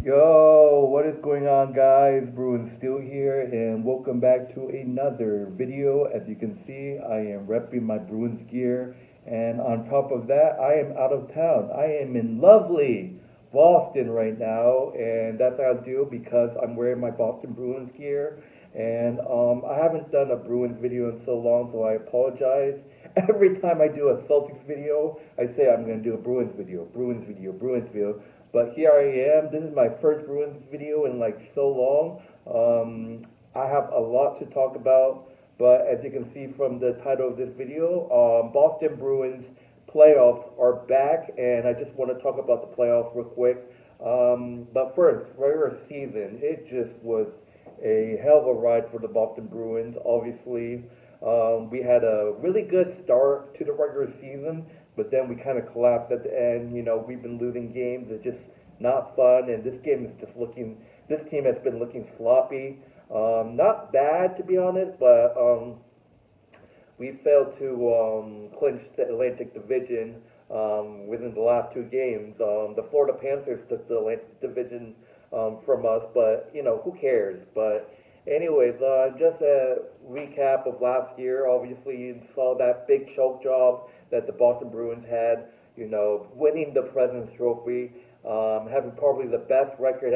Yo, what is going on, guys? Bruins still here, and welcome back to another video. As you can see, I am repping my Bruins gear, and on top of that, I am out of town. I am in lovely Boston right now, and that's how I do because I'm wearing my Boston Bruins gear. And I haven't done a Bruins video in so long, so I apologize. Every time I do a Celtics video, I say I'm going to do a Bruins video, Bruins video, Bruins video. But here I am. This is my first Bruins video in like so long. I have a lot to talk about, but as you can see from the title of this video, Boston Bruins playoffs are back, and I just want to talk about the playoffs real quick. But first, regular season, it just was a hell of a ride for the Boston Bruins. Obviously, we had a really good start to the regular season, but then we kind of collapsed at the end. You know, we've been losing games. It's just not fun, and this game is just looking. This team has been looking sloppy. Not bad to be honest, but we failed to clinch the Atlantic Division within the last two games. The Florida Panthers took the Atlantic Division from us, but you know who cares? But anyways, just a recap of last year. Obviously, you saw that big choke job that the Boston Bruins had. You know, winning the President's Trophy, having probably the best record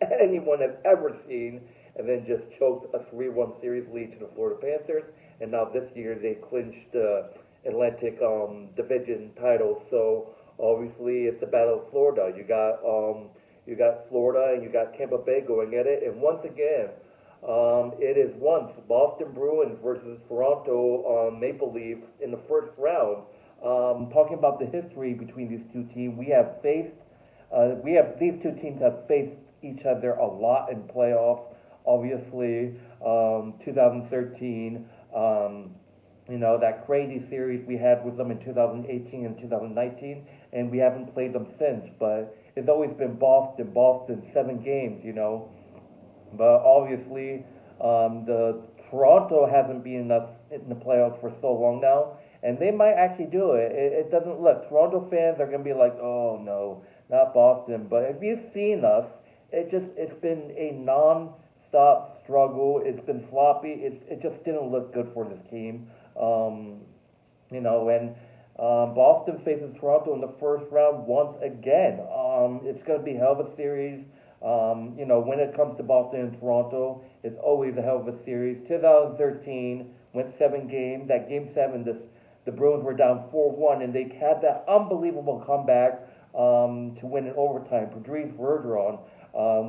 anyone has ever seen, and then just choked a 3-1 series lead to the Florida Panthers. And now this year they clinched the Atlantic Division title. So obviously it's the Battle of Florida. You got Florida and you got Tampa Bay going at it. And once again, it is once Boston Bruins versus Toronto Maple Leafs in the first round. Talking about the history between these two teams, these two teams have faced each other a lot in playoffs. Obviously, 2013, you know, that crazy series we had with them in 2018 and 2019, and we haven't played them since. But it's always been Boston, Boston, 7 games, you know. But obviously, the Toronto hasn't been enough in the playoffs for so long now, and they might actually do it. It doesn't look. Toronto fans are gonna be like, oh no, not Boston. But if you've seen us, it's been a non-stop struggle. It's been sloppy. It just didn't look good for this team. You know, and Boston faces Toronto in the first round once again. It's going to be a hell of a series. You know, when it comes to Boston and Toronto, it's always a hell of a series. 2013 went 7 games. That game 7, the Bruins were down 4-1, and they had that unbelievable comeback to win in overtime. Patrice Bergeron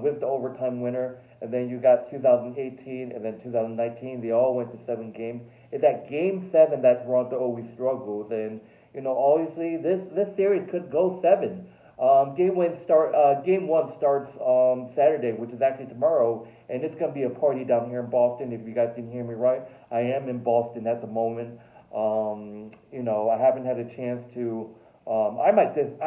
with the overtime winner. And then you got 2018 and then 2019. They all went to 7 games. It's that game 7 that Toronto always struggles. And, you know, obviously this series could go 7. Game 1 starts Saturday, which is actually tomorrow, and it's going to be a party down here in Boston. If you guys can hear me right, I am in Boston at the moment. You know, I haven't had a chance to. I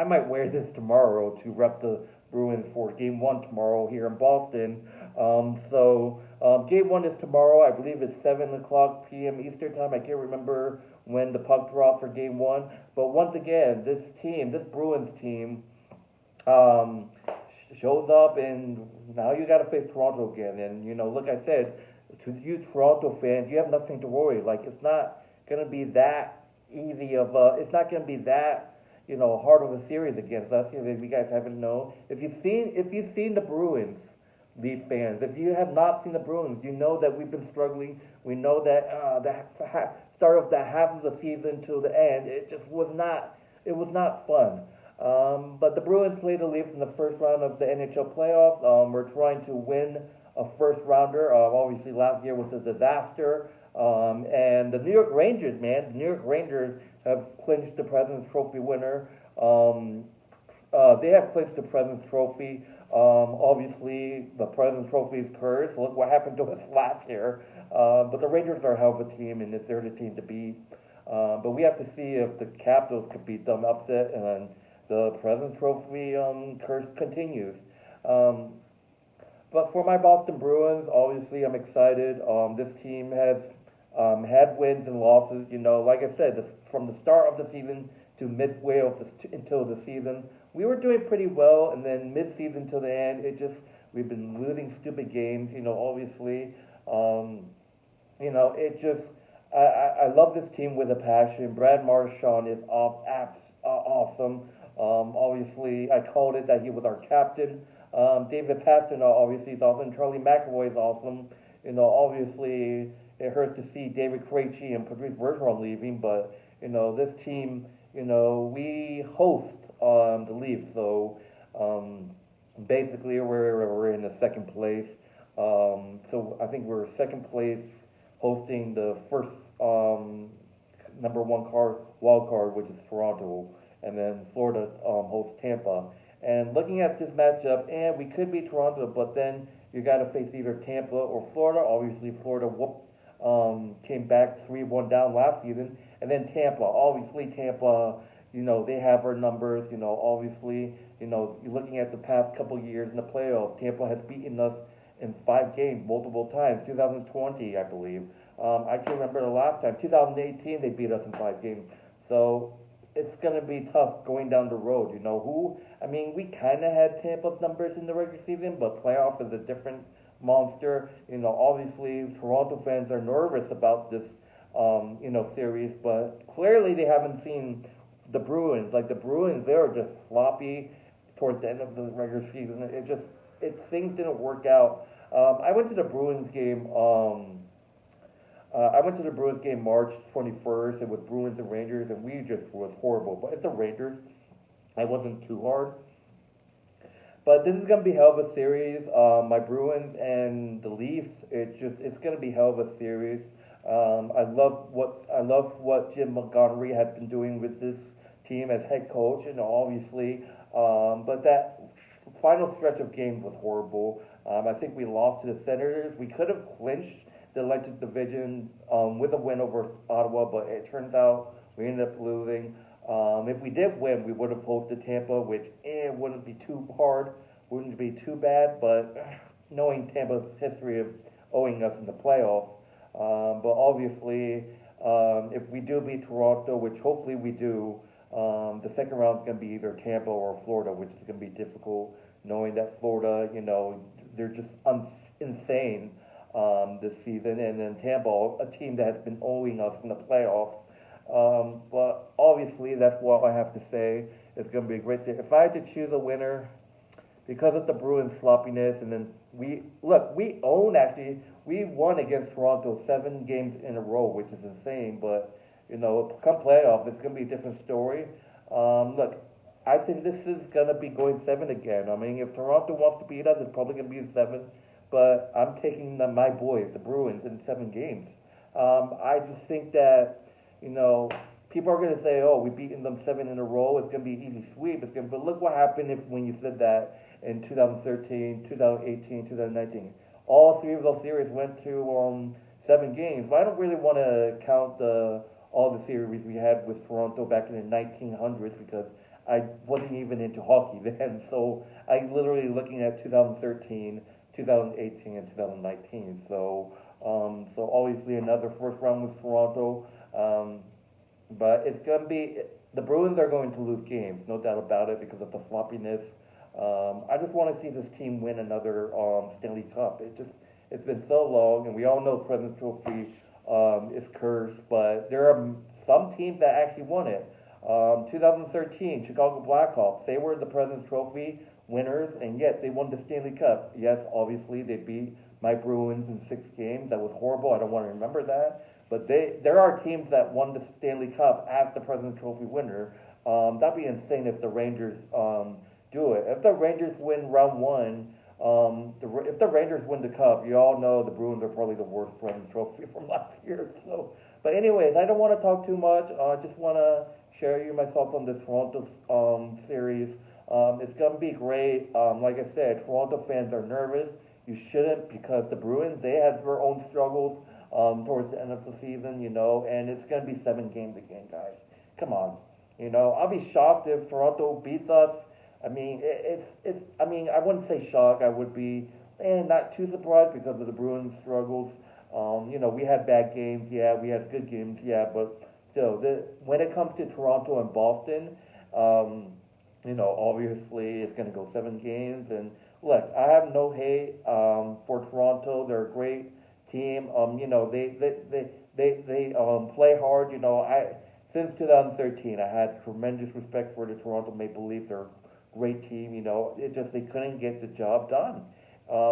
might wear this tomorrow to rep the Bruins for Game 1 tomorrow here in Boston. Game 1 is tomorrow. I believe it's 7 o'clock p.m. Eastern time. I can't remember when the puck drops for Game 1. But once again, this Bruins team, um, shows up, and now you got to face Toronto again. And you know, like I said, to you Toronto fans, you have nothing to worry. Like it's not gonna be that easy of a. It's not gonna be that hard of a series against us. If you guys haven't known, if you've seen the Bruins, Leaf fans, if you have not seen the Bruins, you know that we've been struggling. We know that start of that half of the season till the end, it was not fun. But the Bruins played the Leafs in the first round of the NHL playoffs. We're trying to win a first rounder. Obviously, last year was a disaster. And the New York Rangers, man, the New York Rangers have clinched the President's Trophy winner. They have clinched the President's Trophy. Obviously, the President's Trophy is cursed. Look what happened to us last year. But the Rangers are a hell of a team, and they're the team to beat. But we have to see if the Capitals could beat them upset, and the President's Trophy curse continues. But for my Boston Bruins, obviously I'm excited. This team has had wins and losses. You know, like I said, from the start of the season to midway until the season, we were doing pretty well, and then mid-season to the end, it just we've been losing stupid games. Obviously, um, it just I love this team with a passion. Brad Marchand is awesome. Obviously, I called it that he was our captain. David Pastrnak obviously is awesome. Charlie McAvoy is awesome. Obviously it hurts to see David Krejci and Patrice Bergeron leaving, but this team, we host the Leafs, so basically we're in the second place. So I think we're second place hosting the first number one wild card, which is Toronto, and then Florida hosts Tampa. And looking at this matchup, and we could beat Toronto, but then you got to face either Tampa or Florida. Obviously, Florida came back 3-1 down last season, and then Tampa. Obviously, Tampa, they have our numbers. Obviously, you're looking at the past couple years in the playoffs. Tampa has beaten us in 5 games multiple times. 2020, I believe. I can't remember the last time. 2018, they beat us in 5 games. So it's going to be tough going down the road. We kind of had Tampa's numbers in the regular season, but playoff is a different monster. Obviously, Toronto fans are nervous about this, series, but clearly they haven't seen the Bruins. Like the Bruins, they were just sloppy towards the end of the regular season. Things didn't work out. I went to the Bruins game. I went to the Bruins game March 21st. It was Bruins and Rangers, and we just was horrible. But it's the Rangers. I wasn't too hard. But this is gonna be hell of a series. My Bruins and the Leafs. It's gonna be hell of a series. I love what Jim Montgomery has been doing with this team as head coach, and obviously, but that final stretch of games was horrible. I think we lost to the Senators. We could have clinched the Atlantic Division with a win over Ottawa, but it turns out we ended up losing. If we did win, we would have hosted Tampa, which wouldn't be too hard, wouldn't be too bad, but knowing Tampa's history of owing us in the playoffs. But obviously, if we do beat Toronto, which hopefully we do, the second round is going to be either Tampa or Florida, which is going to be difficult, knowing that Florida, they're just insane this season, and then Tampa, a team that has been owing us in the playoffs. But obviously, that's what I have to say. It's going to be a great day. If I had to choose a winner, because of the Bruins sloppiness, and then we won against Toronto 7 games in a row, which is insane. But come playoff, it's going to be a different story. I think this is going to be going 7 again. If Toronto wants to beat us, it's probably going to be 7. But I'm taking my boys, the Bruins, in 7 games. I just think that people are going to say, "Oh, we've beaten them 7 in a row. It's going to be an easy sweep." But look what happened when you said that in 2013, 2018, 2019. All 3 of those series went to 7 games. But I don't really want to count all the series we had with Toronto back in the 1900s because I wasn't even into hockey then. So I literally looking at 2013, 2018, and 2019. So obviously another first round with Toronto. But it's going to be, the Bruins are going to lose games, no doubt about it, because of the sloppiness. I just want to see this team win another Stanley Cup. It's been so long, and we all know President's Trophy is cursed, but there are some teams that actually won it. 2013, Chicago Blackhawks, they were the President's Trophy winners, and yet they won the Stanley Cup. Yes, obviously they beat my Bruins in 6 games. That was horrible. I don't want to remember that. But there are teams that won the Stanley Cup as the President's Trophy winner. That'd be insane if the Rangers do it. If the Rangers win round 1, if the Rangers win the Cup, you all know the Bruins are probably the worst President's Trophy from last year. But anyways, I don't want to talk too much. I just want to share you my thoughts on this Toronto series. It's going to be great. Like I said, Toronto fans are nervous. You shouldn't, because the Bruins, they had their own struggles towards the end of the season, and it's going to be 7 games again, guys. Come on. I'll be shocked if Toronto beats us. I wouldn't say shocked. I would be not too surprised because of the Bruins' struggles. We had bad games, yeah, we had good games, yeah, but still, when it comes to Toronto and Boston, Obviously it's going to go 7 games. And look, I have no hate for Toronto. They're a great team. They play hard. I since 2013, I had tremendous respect for the Toronto Maple Leafs. They're a great team. It just they couldn't get the job done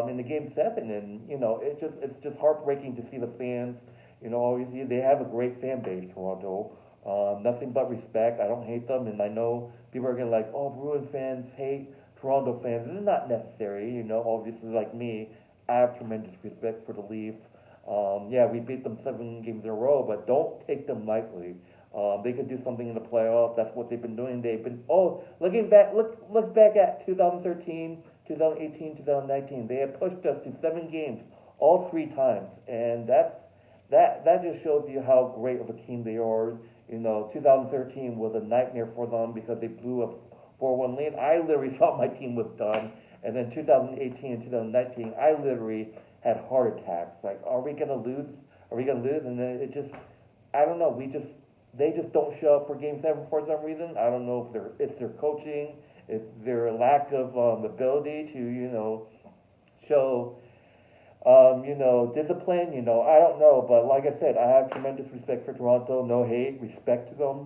in the game 7, and it's just heartbreaking to see the fans. Obviously they have a great fan base, Toronto. Nothing but respect. I don't hate them, and I know people are gonna like, oh, Bruins fans hate Toronto fans. It's not necessary, Obviously, like me, I have tremendous respect for the Leafs. Yeah, we beat them 7 games in a row, but don't take them lightly. They could do something in the playoffs. That's what they've been doing. They've been looking back, look back at 2013, 2018, 2019. They have pushed us to 7 games all 3 times, and that just shows you how great of a team they are. 2013 was a nightmare for them because they blew a 4-1 lead. I literally thought my team was done. And then 2018 and 2019, I literally had heart attacks. Like, are we gonna lose? Are we gonna lose? And then I don't know. They just don't show up for Game 7 for some reason. I don't know if it's their coaching, it's their lack of ability to show discipline, I don't know, but like I said, I have tremendous respect for Toronto, no hate, respect to them.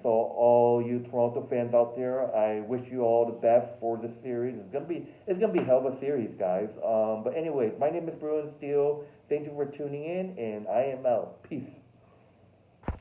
So all you Toronto fans out there, I wish you all the best for this series. It's gonna be a hell of a series, guys. But anyways, my name is Bruins Steel. Thank you for tuning in, and I am out. Peace.